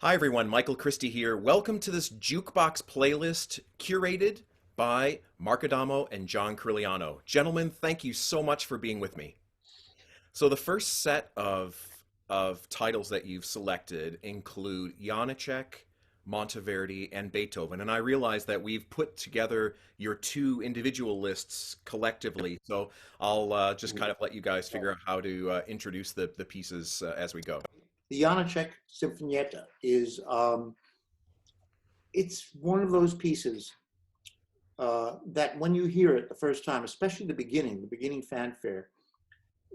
Hi everyone, Michael Christie here. Welcome to this Jukebox playlist curated by Mark Adamo and John Corigliano. Gentlemen, thank you so much for being with me. So the first set of titles that you've selected include Janacek, Monteverdi, and Beethoven. And I realize that we've put together your two individual lists collectively. So I'll just kind of let you guys figure out how to introduce the pieces as we go. The Janacek Sinfonietta is it's one of those pieces that when you hear it the first time, especially the beginning fanfare,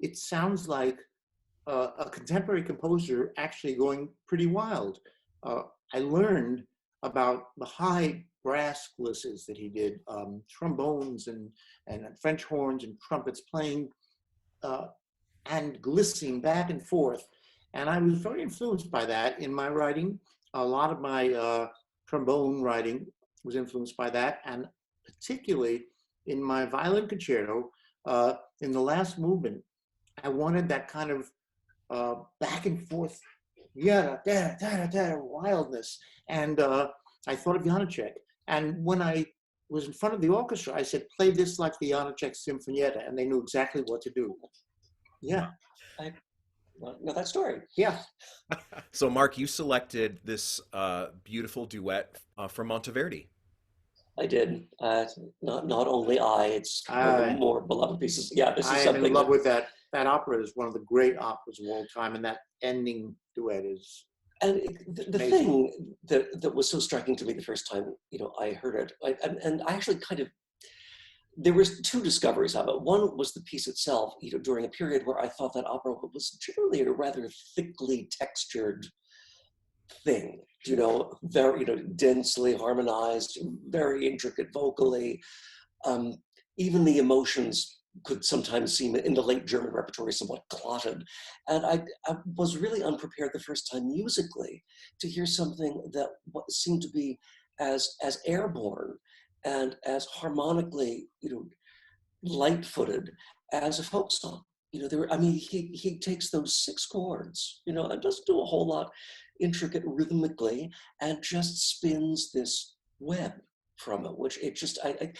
it sounds like a contemporary composer actually going pretty wild. I learned about the high brass glisses that he did, trombones and French horns and trumpets playing and glissing back and forth. And I was very influenced by that in my writing. A lot of my trombone writing was influenced by that, and particularly in my violin concerto, in the last movement, I wanted that kind of back and forth, wildness. And I thought of Janacek. And when I was in front of the orchestra, I said, play this like the Janacek Sinfonietta, and they knew exactly what to do. Yeah. I know that story. Yeah. So, Mark, you selected this beautiful duet from Monteverdi. I did. Not only it's one of the more beloved pieces. Yeah, this is I am something in love with that. That opera is one of the great operas of all time, and that ending duet is. And the thing that was so striking to me the first time I heard it, and I actually there was two discoveries of it. One was the piece itself, during a period where I thought that opera was generally a rather thickly textured thing, very, densely harmonized, very intricate vocally. Even the emotions could sometimes seem in the late German repertory somewhat clotted. And I was really unprepared the first time musically to hear something that seemed to be as airborne and as harmonically, light-footed as a folk song. He takes those six chords, and doesn't do a whole lot intricate rhythmically, and just spins this web from it, which it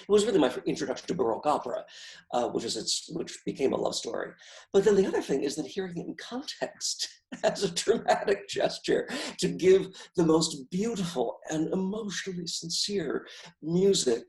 was really my introduction to Baroque opera, which became a love story. But then the other thing is that hearing it in context as a dramatic gesture to give the most beautiful and emotionally sincere music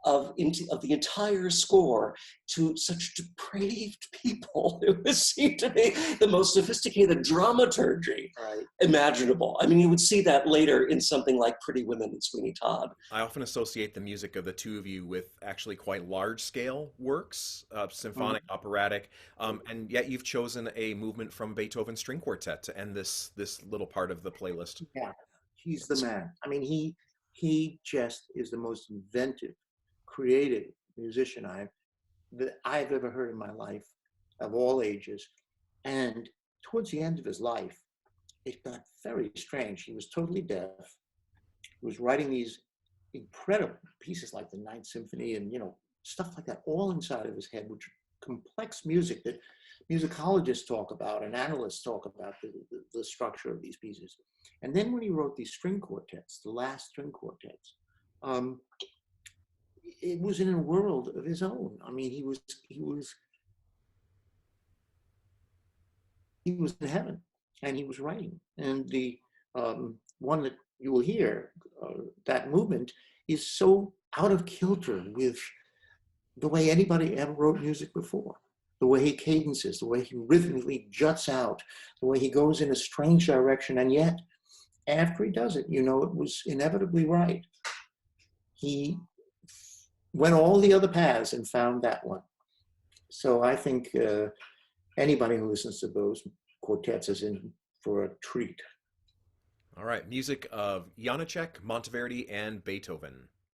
of the entire score to such depraved people. It seemed to me the most sophisticated dramaturgy imaginable. I mean, you would see that later in something like Pretty Women and Sweeney Todd. I often associate the music of the two of you with actually quite large-scale works, symphonic, operatic, and yet you've chosen a movement from Beethoven's String Quartet to end this little part of the playlist. Yeah, he's the man. I mean, he just is the most inventive, creative musician I've ever heard in my life, of all ages. And towards the end of his life, it got very strange. He was totally deaf. He was writing these incredible pieces like the Ninth Symphony and stuff like that, all inside of his head, which complex music that musicologists talk about and analysts talk about the structure of these pieces. And then when he wrote these string quartets, the last string quartets, it was in a world of his own. I mean, he was in heaven, and he was writing. And the one that you will hear, that movement, is so out of kilter with the way anybody ever wrote music before. The way he cadences, the way he rhythmically juts out, the way he goes in a strange direction, and yet, after he does it, it was inevitably right. He went all the other paths and found that one. So I think anybody who listens to those quartets is in for a treat. All right, music of Janacek, Monteverdi, and Beethoven.